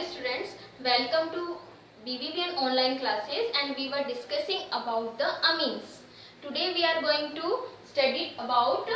students, welcome to BBBN online classes and we were discussing about the amines. Today we are going to study about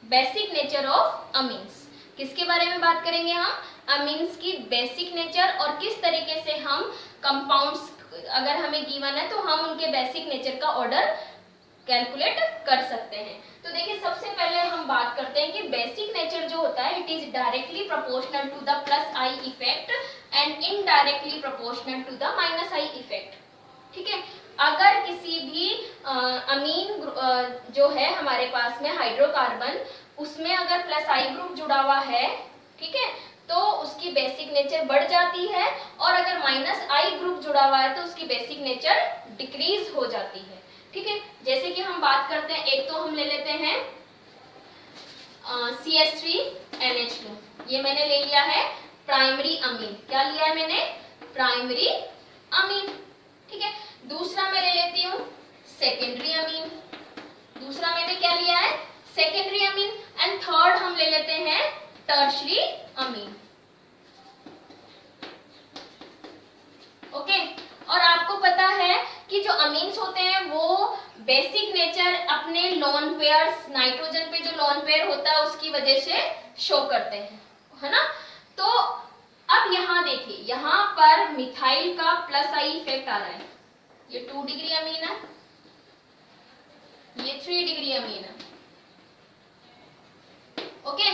basic nature of amines. किसके बारे में बात करेंगे हम? amines की basic nature और किस तरीके से हम कंपाउंड्स अगर हमें गिवन है तो हम उनके बेसिक नेचर का ऑर्डर कैलकुलेट कर सकते हैं। तो देखिए सबसे पहले हम बात करते हैं कि बेसिक नेचर जो होता है it is directly proportional to the plus I effect and indirectly proportional to the minus I effect. ठीक है, अगर किसी भी अमीन जो है हमारे पास में हाइड्रोकार्बन उसमें अगर प्लस आई ग्रुप जुड़ा हुआ है, ठीक है, तो उसकी बेसिक नेचर बढ़ जाती है और अगर माइनस आई ग्रुप जुड़ा हुआ है तो उसकी बेसिक नेचर डिक्रीज हो जाती है। ठीक है, जैसे कि हम बात करते हैं, एक तो हम ले लेते हैं CH3NH2, ये मैंने ले लिया है प्राइमरी अमीन। क्या लिया है मैंने? Primary amine. ठीक है, दूसरा मैं ले लेती हूँ सेकेंडरी अमीन। दूसरा मैंने क्या लिया है? Secondary amine. एंड थर्ड हम ले लेते हैं टर्शरी अमीन। ओके, और आपको पता है कि जो अमीन्स होते हैं वो बेसिक नेचर अपने लोन पेयर्स, नाइट्रोजन पे जो लोन पेयर होता है उसकी वजह से शो करते हैं, है ना। तो अब यहाँ देखिए, यहाँ पर मिथाइल का प्लस आई इफेक्ट आ रहा है। ये 2 डिग्री अमीन है, ये 3 डिग्री अमीन है। ओके,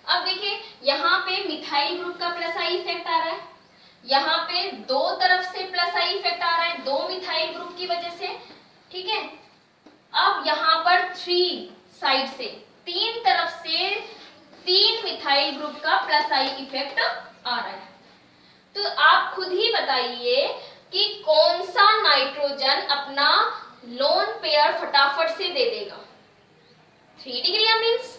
अब देखिए यहाँ पे मिथाइल ग्रुप का प्लस आई इफेक्ट आ रहा है, यहाँ पे दो तरफ से प्लस आई इफेक्ट आ रहा है, दो मिथाइल ग्रुप की वजह से। ठीक है, अब यहाँ पर 3 साइड से, 3 तरफ से 3 मिथाइल ग्रुप का प्लस आई इफेक्ट आ रहा है। तो आप खुद ही बताइए कि कौन सा नाइट्रोजन अपना लोन पेयर फटाफट से दे देगा? 3 डिग्री अमीन्स।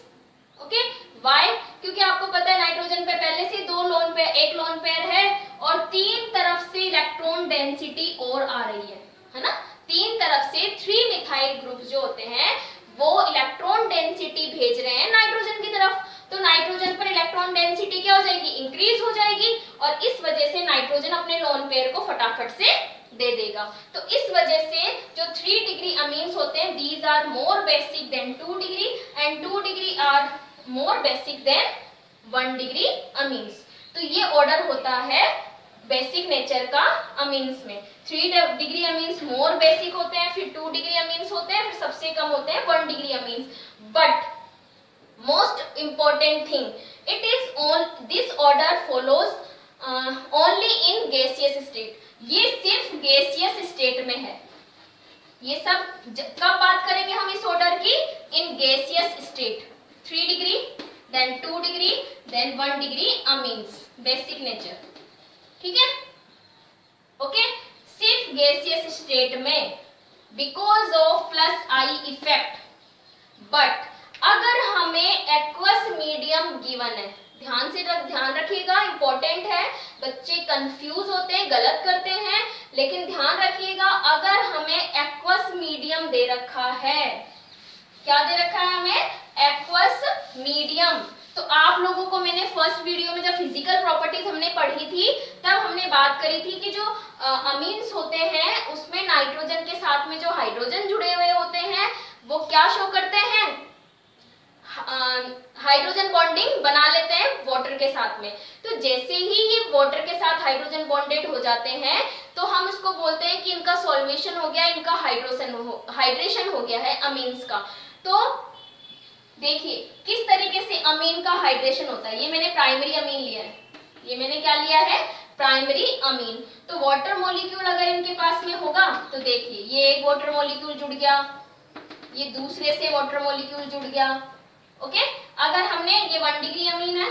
Okay, Y? क्योंकि आपको पता है नाइट्रोजन पे पहले से दो लोन पेयर, एक लोन पेयर है और 3 तरफ से इलेक्ट्रॉन डेंसिटी और आ रही है ना। 3 तरफ से 3 मिथाइल ग्रुप जो होते हैं वो इलेक्ट्रॉन डेंसिटी भेज रहे हैं नाइट्रोजन की तरफ। तो नाइट्रोजन पर इलेक्ट्रॉन डेंसिटी क्या हो जाएगी? इंक्रीज हो जाएगी और इस वजह से नाइट्रोजन अपने लोन पेयर को फटाफट से दे देगा। तो इस वजह से जो 3 डिग्री अमीन्स होते हैं these are more basic than 2 degree and 2 degree are more basic than 1 degree amines. तो ये ऑर्डर होता है बेसिक नेचर का अमीन्स में। 3 डिग्री अमीन्स मोर बेसिक होते हैं, फिर 2 डिग्री अमीन्स होते हैं, फिर सबसे कम होते हैं 1 degree amines. But most important thing, it is on this order follows only in gaseous state. ये सिर्फ गैसियस स्टेट में है। ये सब कब बात करेंगे हम इस ऑर्डर की? In gaseous state. 3 degree, then 2 degree, then 1 degree amines basic nature. ठीक है, ओके, सिर्फ गैसियस स्टेट में because of plus I effect. But अगर हमें एक्वस मीडियम गिवन है, ध्यान रखिएगा, इंपॉर्टेंट है, बच्चे कंफ्यूज होते हैं, गलत करते हैं, लेकिन ध्यान रखिएगा अगर हमें एक्वस मीडियम दे रखा है, क्या दे रखा है हमें? Aqueous medium. तो आप लोगों को मैंने फर्स्ट वीडियो में जब फिजिकल प्रॉपर्टीज हमने पढ़ी थी तब हमने बात करी थी कि जो अमीन्स होते हैं उसमें नाइट्रोजन के साथ में जो हाइड्रोजन जुड़े हुए होते हैं वो क्या शो करते हैं? हाइड्रोजन बॉन्डिंग बना लेते हैं वाटर के साथ में। तो जैसे ही ये वाटर के साथ हाइड्रोजन बॉन्डेड हो जाते हैं तो हम इसको बोलते हैं कि इनका सॉल्वेशन हो गया, इनका हाइड्रेशन हो गया है अमीन्स का। तो देखिए किस तरीके से अमीन का हाइड्रेशन होता है। ये मैंने प्राइमरी अमीन लिया है, ये मैंने क्या लिया है? Primary amine. तो वाटर मॉलिक्यूल अगर इनके पास में होगा तो देखिए ये एक वाटर मॉलिक्यूल जुड़ गया, ये दूसरे से वाटर मॉलिक्यूल जुड़ गया। ओके, अगर हमने ये 1 डिग्री अमीन है,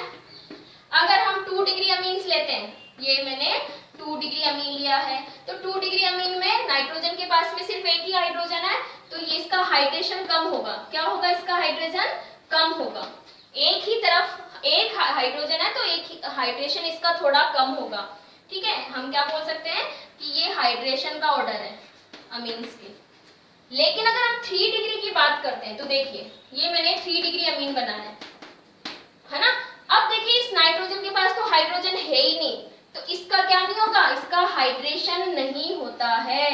अगर हम 2 डिग्री अमीन्स लेते हैं, ये मैंने 2 डिग्री अमीन लिया है, तो 2 डिग्री अमीन में नाइट्रोजन के पास में सिर्फ एक ही हाइड्रोजन है तो ये इसका हाइड्रेशन कम होगा। क्या होगा? इसका हाइड्रेशन कम होगा। एक ही तरफ एक हाइड्रोजन है तो एक हाइड्रेशन इसका थोड़ा कम होगा। ठीक है, हम क्या बोल सकते हैं कि ये हाइड्रेशन का ऑर्डर है अमीन्स के। लेकिन अगर हम 3 डिग्री की बात करते हैं तो देखिए ये मैंने 3 डिग्री अमीन बनाया है ना। अब देखिए इस नाइट्रोजन के पास तो हाइड्रोजन है हाइड्रेशन नहीं होता है,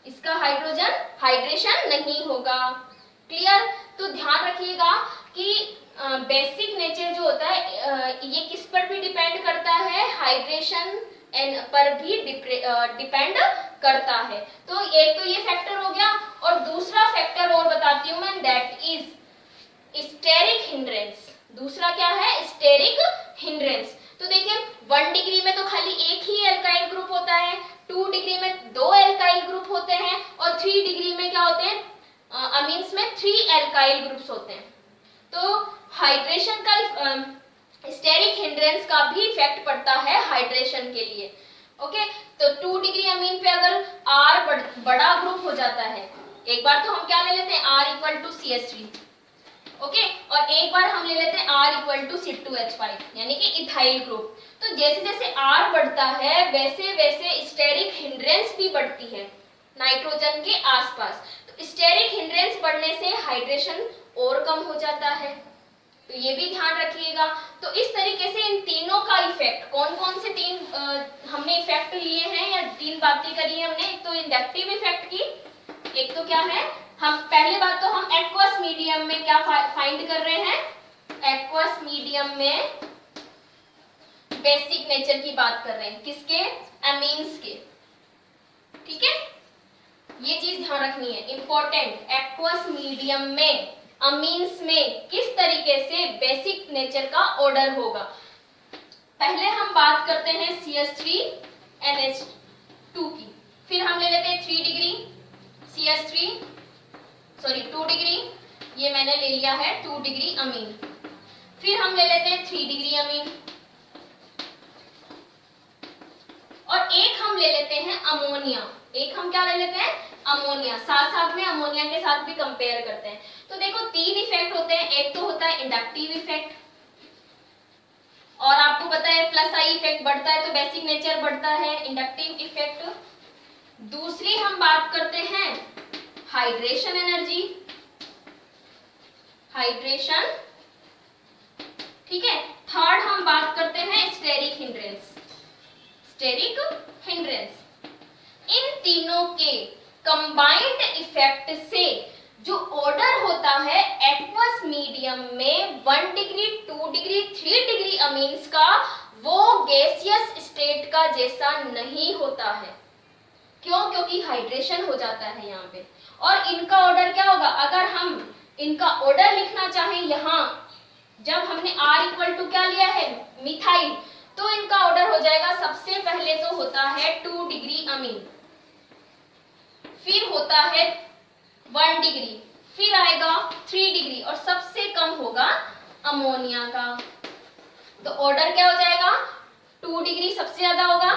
इसका हाइड्रोजन हाइड्रेशन नहीं होगा। क्लियर? तो ध्यान रखिएगा कि बेसिक नेचर जो होता है ये किस पर भी डिपेंड करता है, हाइड्रेशन पर भी डिपेंड करता है। तो एक तो ये फैक्टर हो गया, और दूसरा फैक्टर और बताती हूँ मैं, दैट इज स्टेरिक हिंड्रेंस। दूसरा क्या है? Steric hindrance. तो देखिए 1 डिग्री में तो खाली एक ही एल्काइल ग्रुप होता है, 2 डिग्री में 2 एल्काइल ग्रुप होते हैं, और 3 डिग्री में क्या होते हैं? अमीन्स में 3 एल्काइल ग्रुप्स होते हैं। तो हाइड्रेशन का स्टेरिक हिंड्रेंस का भी इफेक्ट पड़ता है हाइड्रेशन के लिए। ओके, तो 2 डिग्री अमीन पे अगर R बड़ा ग्रुप हो जाता है, एक बार तो हम क्या ले लेते हैं, R equal to CH3, okay, और एक बार हम ले लेते हैं R इक्वल टू C2H5 यानी कि इथाइल ग्रुप। तो जैसे जैसे R बढ़ता है वैसे वैसे स्टेरिक हिंड्रेंस भी बढ़ती है नाइट्रोजन के आसपास। तो स्टेरिक हिंड्रेंस बढ़ने से हाइड्रेशन और कम हो जाता है, तो ये भी ध्यान रखिएगा। तो इस तरीके से इन तीनों का इफेक्ट, कौन कौन से तीन हमने इफेक्ट लिए हैं या 3 बातें करी है हमने। एक तो इंडक्टिव इफेक्ट की, एक तो क्या है, हम पहले बात तो हम एक्वस मीडियम में क्या फाइंड कर रहे हैं, एक्वस मीडियम में बेसिक नेचर की बात कर रहे हैं, किसके? अमीन्स के। ठीक है, ये चीज ध्यान रखनी है, इंपॉर्टेंट। एक्वस मीडियम में अमीन्स में किस तरीके से बेसिक नेचर का ऑर्डर होगा। पहले हम बात करते हैं CH3NH2 की, फिर हम ले लेते हैं 3 डिग्री CH3 2 डिग्री, ये मैंने ले लिया है 2 डिग्री अमीन, फिर हम ले लेते हैं 3 डिग्री अमीन, और एक हम ले लेते हैं अमोनिया। एक हम क्या ले लेते हैं? अमोनिया। साथ साथ में अमोनिया के साथ भी कंपेयर करते हैं। तो देखो 3 इफेक्ट होते हैं, एक तो होता है इंडक्टिव इफेक्ट, और आपको पता है प्लस आई इफेक्ट बढ़ता है तो बेसिक नेचर बढ़ता है, इंडक्टिव इफेक्ट। दूसरी हम बात करते हैं हाइड्रेशन एनर्जी, हाइड्रेशन, ठीक है। थर्ड हम बात करते हैं स्टेरिक हिंड्रेंस, स्टेरिक हिंड्रेंस। इन तीनों के कंबाइंड इफेक्ट से जो ऑर्डर होता है एक्वस मीडियम में 1 डिग्री 2 डिग्री 3 डिग्री अमीन्स का, वो गैसियस स्टेट का जैसा नहीं होता है। क्यों? क्योंकि हाइड्रेशन हो जाता है यहाँ पे। और इनका ऑर्डर क्या होगा, अगर हम इनका ऑर्डर लिखना चाहें यहाँ, जब हमने R इक्वल टू क्या लिया है, मिथाइल, तो इनका ऑर्डर हो जाएगा, सबसे पहले तो होता है 2 डिग्री अमीन, फिर होता है 1 डिग्री, फिर आएगा 3 डिग्री, और सबसे कम होगा अमोनिया का। तो ऑर्डर क्या हो जाएगा, 2 डिग्री सबसे ज्यादा होगा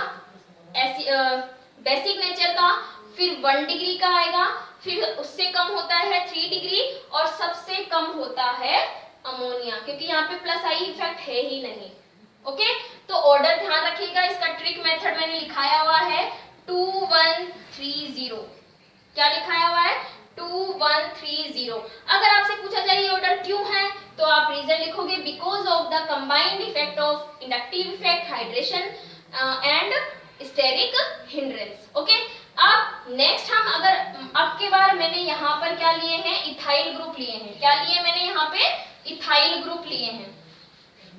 बेसिक नेचर का, फिर 1 डिग्री का आएगा, फिर उससे कम होता है 3 डिग्री, और सबसे कम होता है अमोनिया, क्योंकि यहाँ पे प्लस आई इफेक्ट है ही नहीं। ओके, तो ऑर्डर ध्यान रखिएगा, इसका ट्रिक मेथड मैंने लिखाया हुआ है 2130। क्या लिखाया हुआ है? 2130। अगर आपसे पूछा जाए ये ऑर्डर क्यों है, तो आप रीजन लिखोगे because of the combined effect of inductive effect, hydration and steric hindrance. Okay, अब नेक्स्ट हम अगर अब के बार मैंने यहाँ पर क्या लिए हैं, इथाइल ग्रुप लिए हैं। क्या लिए मैंने यहाँ पे? इथाइल ग्रुप लिए हैं।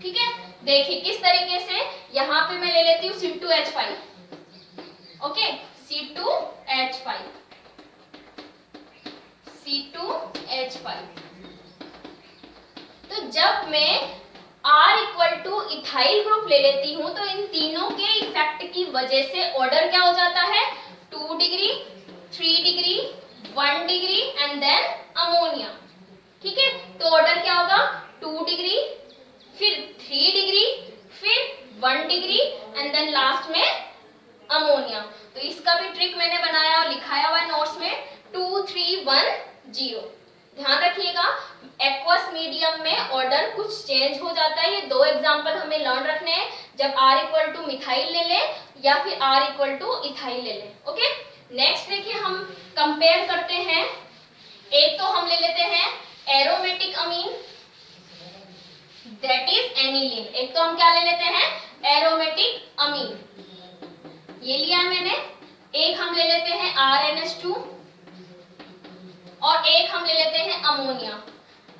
ठीक है, देखिए किस तरीके से, यहाँ पे मैं ले लेती हूँ C2H5। Okay, C2H5, C2H5। तो जब मैं R equal two ethyl group ले लेती हूं, तो इन तीनों के इफेक्ट की वजह से ऑर्डर क्या हो जाता है, 2 degree 3 degree 1 degree and then ammonia. ठीक है, तो ऑर्डर क्या होगा, 2 डिग्री, फिर 3 डिग्री, फिर 1 डिग्री एंड देन लास्ट में अमोनिया। तो इसका भी ट्रिक मैंने बनाया और लिखाया हुआ है नोट्स में, 2310। ध्यान रखिएगा, एक्वस मीडियम में ऑर्डर कुछ चेंज हो जाता है। ये 2 एग्जांपल हमें लर्न रखने हैं, जब R इक्वल टू मिथाइल ले लें या फिर R इक्वल टू इथाइल ले लें। ओके, नेक्स्ट देखिए हम कंपेयर करते हैं। एक तो हम ले लेते हैं aromatic amine, that is aniline. एक तो हम क्या ले लेते हैं, एरोमेटिक अमीन। ये लिया मैंने, एक हम ले लेते हैं RNH2 और एक हम ले लेते हैं अमोनिया।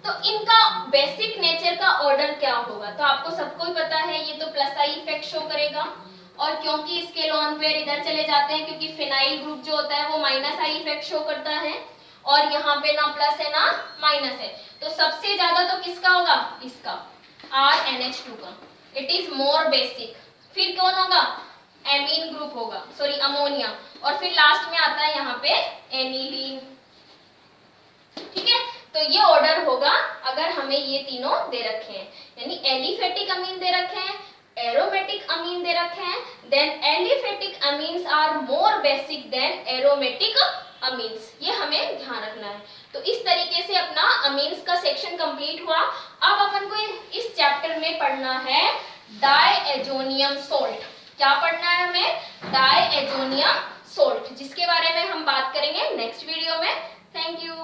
तो इनका बेसिक नेचर का ऑर्डर क्या होगा, तो आपको सबको ही पता है, ये तो प्लस आई इफेक्ट शो करेगा, और क्योंकि इसके लोन पेयर इधर चले जाते हैं क्योंकि फिनाइल ग्रुप जो होता है वो माइनस आई इफेक्ट शो करता है, और यहाँ पे ना प्लस है ना माइनस है, तो सबसे ज्यादा तो किसका होगा, इसका RNH2 का, इट इज मोर बेसिक। फिर कौन होगा, एमीन ग्रुप होगा, सॉरी अमोनिया, और फिर लास्ट में आता है यहाँ पे एनिलीन। ठीक है, तो ये ऑर्डर होगा अगर हमें ये तीनों दे रखे हैं, यानी एलिफेटिक अमीन दे रखे हैं, एरोमेटिक अमीन दे रखे हैं, then aliphatic amines are more basic than aromatic amines, ये हमें ध्यान रखना है। तो इस तरीके से अपना अमीन्स का सेक्शन कंप्लीट हुआ। अब अपन को इस चैप्टर में पढ़ना है डायएजोनियम सोल्ट। क्या पढ़ना है हमें, डायएजोनियम सोल्ट, जिसके बारे में हम बात करेंगे नेक्स्ट वीडियो में। Thank you.